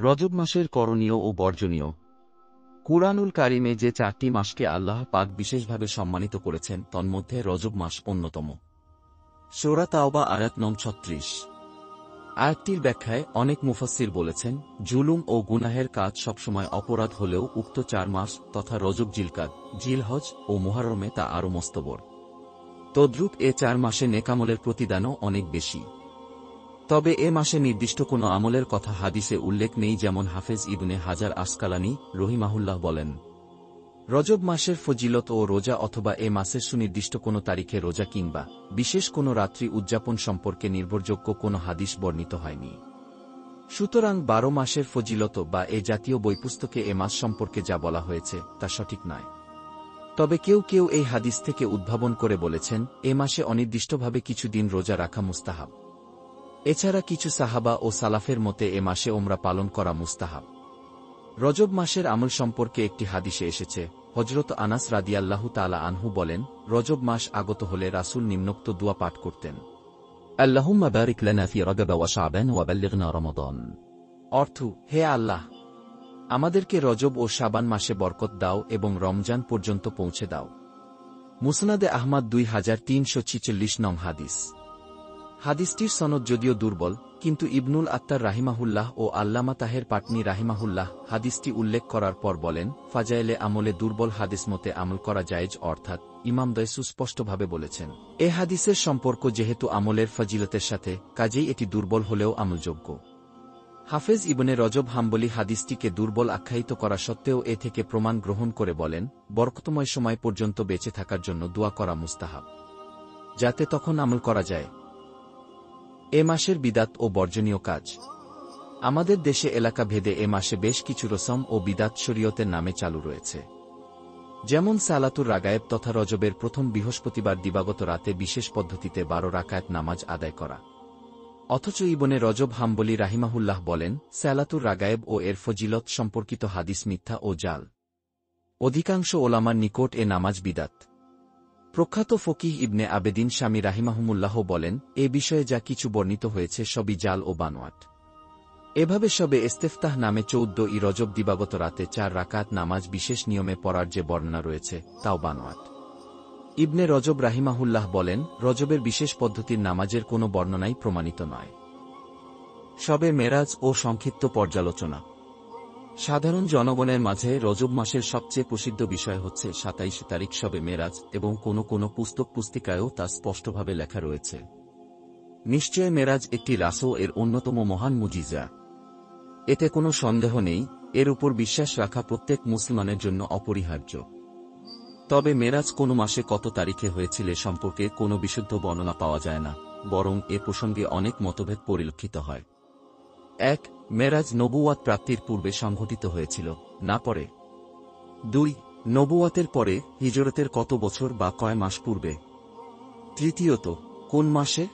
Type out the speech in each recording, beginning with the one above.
রজব মাসের করণীয় ও বর্জনীয়। কুরআনুল কারিমে যে 4টি মাসকে আল্লাহ পাক বিশেষভাবে সম্মানিত করেছেন তন্মধ্যে রজব মাস অন্যতম। সূরা তাওবা আয়াত নং 36। আয়াতটির ব্যাখ্যায় অনেক মুফাসসির বলেছেন, জুলুম ও গুনাহের কাজ সবসময় অপরাধ হলেও উক্ত 4 মাস তথা রজব, জিলকাদ, জিলহজ ও মুহররমে তা আরও মস্তবর। তদ্রূপ এ 4 মাসে নেকামলের প্রতিদানও অনেক বেশি। তবে এ মাসে নির্দিষ্ট কোনো আমলের কথা হাদিসে উল্লেখ নেই, যেমন হাফেজ ইবনে হাজার আসকালানী রহিমাহুল্লাহ বলেন, রজব মাসের ফজিলত ও রোজা অথবা এ মাসের সুনির্দিষ্ট কোনো তারিখে রোজা কিংবা বিশেষ কোনো রাত্রি উদযাপন সম্পর্কে নির্ভরযোগ্য কোনো হাদিস বর্ণিত হয়নি। সুতরাং 12 মাসের ফজিলত বা এ জাতীয় বইপুস্তকে এ মাস সম্পর্কে যা বলা হয়েছে তা সঠিক নয়। তবে কেউ কেউ এই হাদিস থেকে উদ্ভাবন করে বলেছেন, এ মাসে অনির্দিষ্টভাবে কিছু দিন রোজা রাখা মুস্তাহাব। এছাড়া কিছু সাহাবা ও সালাফের মতে এ মাসে ওমরা পালন করা মুস্তাহাব। রজব মাসের আমল সম্পর্কে একটি হাদিসে এসেছে, হযরত আনাস রাদিয়াল্লাহু তাআলা আনহু বলেন, রজব মাস আগত হলে রাসূল নিম্নোক্ত দোয়া পাঠ করতেন, আল্লাহুম্মা বারিক লানা ফি রজব ওয়া শাবান ওয়া বাল্লিগনা রমাদান। অর্থ, হে আল্লাহ, আমাদেরকে রজব ও শাবান মাসে বরকত দাও এবং রমজান পর্যন্ত পৌঁছে দাও। মুসনাদে আহমদ 2346 নং হাদিস। হাদিসটির সনদ যদিও দুর্বল, কিন্তু ইবনুল আত্তার রাহিমাহুল্লাহ ও আল্লামা তাহের পাটনি রাহিমাহুল্লাহ হাদিসটি উল্লেখ করার পর বলেন, ফাজাইলে আমলে দুর্বল হাদিস মতে আমল করা জায়েজ, অর্থাৎ ইমামদ্বয় সুস্পষ্টভাবে বলেছেন, এ হাদিসের সম্পর্ক যেহেতু আমলের ফজিলতের সাথে, কাজেই এটি দুর্বল হলেও আমলযোগ্য। হাফেজ ইবনে রজব হাম্বলি হাদিসটিকে দুর্বল আখ্যায়িত করা সত্ত্বেও এ থেকে প্রমাণ গ্রহণ করে বলেন, বরকতময় সময় পর্যন্ত বেঁচে থাকার জন্য দোয়া করা মুস্তাহাব, যাতে তখন আমল করা যায়। এ মাসের বিদাত ও বর্জনীয় কাজ। আমাদের দেশে এলাকা ভেদে এ মাসে বেশ কিছু রসম ও বিদাত শরীয়তের নামে চালু রয়েছে। যেমন সালাতুর রাগায়েব তথা রজবের প্রথম বৃহস্পতিবার দিবাগত রাতে বিশেষ পদ্ধতিতে 12 রাকাত নামাজ আদায় করা। অথচ ইবনে রজব হাম্বলি রাহিমাহুল্লাহ বলেন, সালাতুর রাগায়েব ও এর ফজিলত সম্পর্কিত হাদিস মিথ্যা ও জাল। অধিকাংশ ওলামার নিকট এ নামাজ বিদাত। প্রখ্যাত ফকিহ ইবনে আবেদিন শামী রাহিমাহুমুল্লাহ বলেন, এ বিষয়ে যা কিছু বর্ণিত হয়েছে সবই জাল ও বানোয়াট। এভাবে শবে ইস্তেফতাহ নামে 14ই রজব দিবাগত রাতে 4 রাকাত নামাজ বিশেষ নিয়মে পড়ার যে বর্ণনা রয়েছে তাও বানোয়াট। ইবনে রজব রাহিমাহুল্লাহ বলেন, রজবের বিশেষ পদ্ধতির নামাজের কোনো বর্ণনাই প্রমাণিত নয়। শবে মেরাজ ও সংক্ষিপ্ত পর্যালোচনা। সাধারণ জনগণের মাঝে রজব মাসের সবচেয়ে প্রসিদ্ধ বিষয় হচ্ছে 27 তারিখ শবে মেরাজ, এবং কোনো পুস্তক পুস্তিকায়ও তা স্পষ্টভাবে লেখা রয়েছে। নিশ্চয় মেরাজ একটি রাসূল এর অন্যতম মহান মুজিজা। এতে কোনো সন্দেহ নেই, এর উপর বিশ্বাস রাখা প্রত্যেক মুসলমানের জন্য অপরিহার্য। তবে মেরাজ কোন মাসে কত তারিখে হয়েছিল সম্পর্কে কোনো বিশুদ্ধ বর্ণনা পাওয়া যায় না, বরং এ প্রসঙ্গে অনেক মতভেদ পরিলক্ষিত হয়। 1. মেরাজ নবুয়াত প্রাপ্তির পূর্বে সংঘটিত হয়েছিল, না পরে। 2. নবুয়াতের পরে হিজরতের কত বছর বা কয় মাস পূর্বে। তৃতীয়ত, কোন মাসে?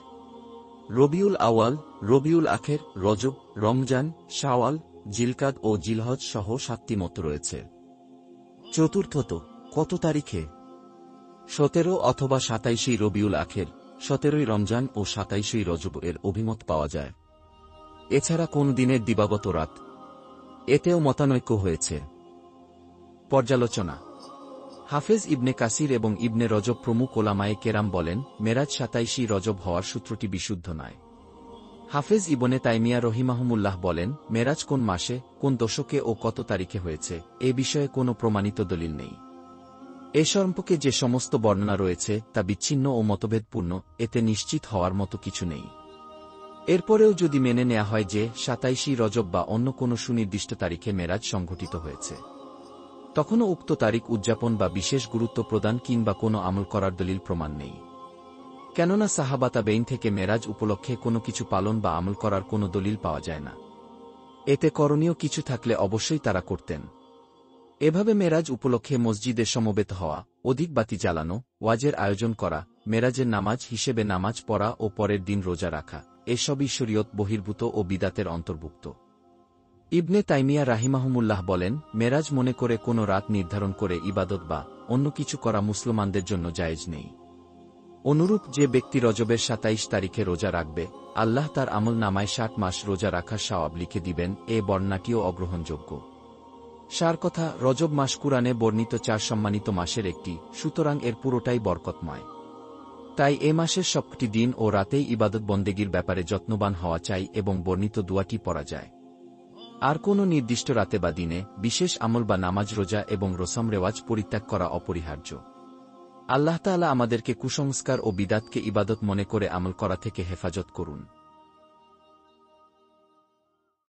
রবিউল আওয়াল, রবিউল আখের, রজব, রমজান, শাওয়াল, জিলকাদ ও জিলহজ সহ 7টি মত রয়েছে। চতুর্থত, কত তারিখে? 17 অথবা 27 রবিউল আখের, 17 রমজান ও 27 রজব এর অভিমত পাওয়া যায়। এছাড়া কোন দিনের দিবাগত রাত, এতেও মতানৈক্য হয়েছে। পর্যালোচনা। হাফেজ ইবনে কাসির এবং ইবনে রজব প্রমুখ ওলামায়ে কেরাম বলেন, মেরাজ 27 রজব হওয়ার সূত্রটি বিশুদ্ধ নয়। হাফেজ ইবনে তাইমিয়া রহিমাহুমুল্লাহ বলেন, মেরাজ কোন মাসে, কোন দশকে ও কত তারিখে হয়েছে, এ বিষয়ে কোনো প্রমাণিত দলিল নেই। এ সম্পর্কে যে সমস্ত বর্ণনা রয়েছে তা বিচ্ছিন্ন ও মতভেদপূর্ণ, এতে নিশ্চিত হওয়ার মতো কিছু নেই। এরপরেও যদি মেনে নেওয়া হয় যে 27 রজব বা অন্য কোনো সুনির্দিষ্ট তারিখে মেরাজ সংঘটিত হয়েছে, তখনও উক্ত তারিখ উদযাপন বা বিশেষ গুরুত্ব প্রদান কিংবা কোনো আমল করার দলিল প্রমাণ নেই। কেননা সাহাবা তাবেঈন থেকে মেরাজ উপলক্ষে কোনো কিছু পালন বা আমল করার কোনো দলিল পাওয়া যায় না। এতে করণীয় কিছু থাকলে অবশ্যই তারা করতেন। এভাবে মেরাজ উপলক্ষে মসজিদে সমবেত হওয়া, অধিক বাতি জ্বালানো, ওয়াজের আয়োজন করা, মেরাজের নামাজ হিসেবে নামাজ পড়া ও পরের দিন রোজা রাখা, এসবই শরীয়ত বহির্ভূত ও বিদাতের অন্তর্ভুক্ত। ইবনে তাইমিয়া রাহিমাহুমুল্লাহ বলেন, মেরাজ মনে করে কোনো রাত নির্ধারণ করে ইবাদত বা অন্য কিছু করা মুসলমানদের জন্য জায়েজ নেই। অনুরূপ যে ব্যক্তি রজবের ২৭ তারিখে রোজা রাখবে, আল্লাহ তার আমল নামায় ৬০ মাস রোজা রাখার সওয়াব লিখে দিবেন। এ বর্ণনাটিও অগ্রহণযোগ্য। সার কথা, রজব মাস কুরআনে বর্ণিত ৪ সম্মানিত মাসের একটি, সুতরাং এর পুরোটাই বরকতময়। তাই এ মাসের সবকটি দিন ও রাতেই ইবাদত বন্দেগীর ব্যাপারে যত্নবান হওয়া চাই এবং বর্ণিত দুয়াটি পড়া যায়। আর কোনো নির্দিষ্ট রাতে বা দিনে বিশেষ আমল বা নামাজ, রোজা এবং রসম রেওয়াজ পরিত্যাগ করা অপরিহার্য। আল্লাহ তাআলা আমাদেরকে কুসংস্কার ও বিদাতকে ইবাদত মনে করে আমল করা থেকে হেফাজত করুন।